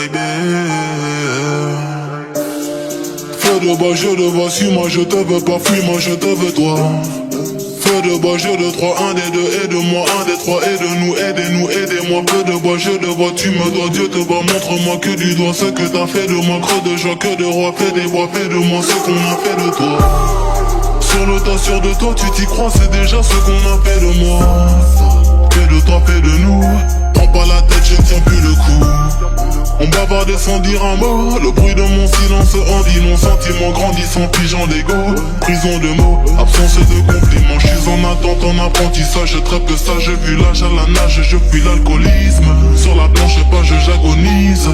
baby. Fais de bas, jeu de bas, suis-moi, je te veux pas, fuis-moi, je te veux toi. Fais de bas, jeu de trois, un des deux, aide-moi, un des trois, aide-nous, aidez-nous, aidez-moi. Fais de bas, jeu de bas, tu me dois, Dieu te bat, montre-moi que du doigt ce que t'as fait de moi, creux de joie, que de roi, fais des bois, fais de moi ce qu'on a fait de toi. Sur le tas, sûr de toi, tu t'y crois, c'est déjà ce qu'on a fait de moi. Fais de toi, fais de nous, prends pas la tête, je ne tiens plus le coup. On bavardait sans dire un mot, le bruit de mon silence en dit non. Sentiment grandissant, pigeant d'ego, prison de mots, absence de compliments. Je suis en attente, en apprentissage, je trappe le sage, j'ai vu l'âge à la nage, je fuis l'alcoolisme. Sur la planche, pas, j'agonise.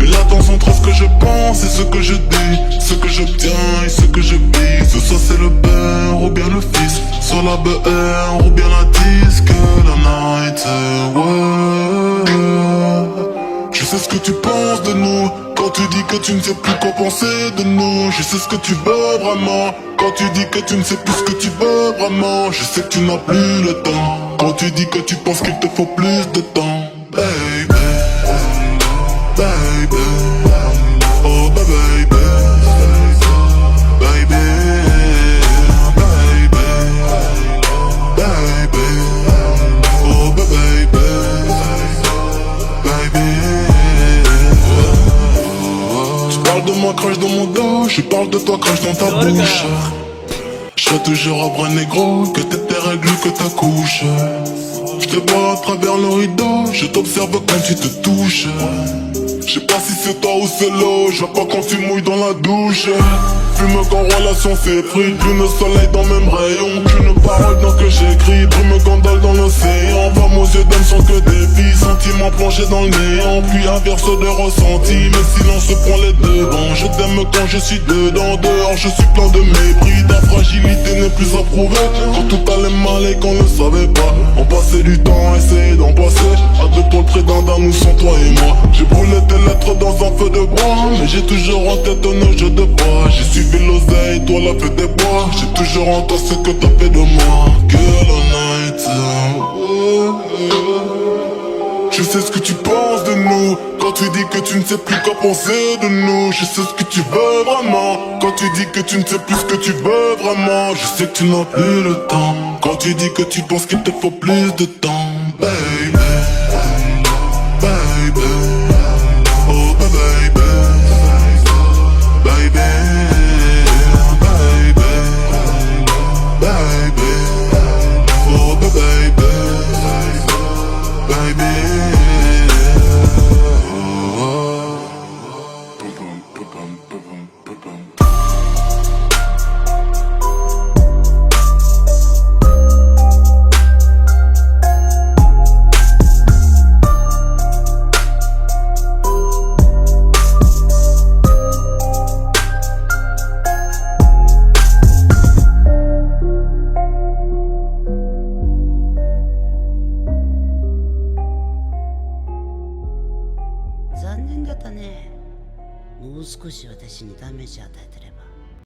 Une latence entre ce que je pense et ce que je dis, ce que j'obtiens et ce que je vise. Soit c'est le père ou bien le fils, soit la BR ou bien la disque, la night, ouais. Je sais ce que tu penses de nous, quand tu dis que tu ne sais plus quoi penser de nous. Je sais ce que tu veux vraiment, quand tu dis que tu ne sais plus ce que tu veux vraiment. Je sais que tu n'as plus le temps, quand tu dis que tu penses qu'il te faut plus de temps. Baby, baby, oh baby, baby, baby, baby, oh baby, baby. Tu parles de moi, crache dans mon dos, je parle de toi, crache dans ta bouche. Je serai toujours à bras négro, que t'aies tes règles, que ta couche. Je te vois à travers le rideau, je t'observe quand tu te touches. Je sais pas si c'est toi ou c'est l'eau, je vois pas quand tu mouilles dans la douche. Fume quand relation s'est pris, plus soleil dans même rayon. Qu'une parole dans que j'écris, brume gondole dans l'océan. Femme aux yeux d'homme sont que des filles, sentiments plongés dans le néant. Puis inverse de ressenti, mais silence prend les devants. Je t'aime quand je suis dedans, dehors je suis plein de mépris. Ta fragilité n'est plus approuvée, quand tout allait mal et qu'on ne savait pas. On passait du temps à essayer d'en passer, à deux pour le près d'un nous sans toi et moi. J'ai brûlé tes lettres dans un feu de bois, mais j'ai toujours en tête nos jeux de bois. J'ai suivi l'oseille, toi la feu des bois. J'ai toujours en toi ce que t'as fait de moi. Girl all night, je sais ce que tu penses de nous, quand tu dis que tu ne sais plus quoi penser de nous. Je sais ce que tu veux vraiment, quand tu dis que tu ne sais plus ce que tu veux vraiment. Je sais que tu n'as plus le temps, quand tu dis que tu penses qu'il te faut plus de temps. Baby, baby, oh baby, baby, baby, baby, oh baby, baby.残念だったね。もう少し私にダメージ与えてれ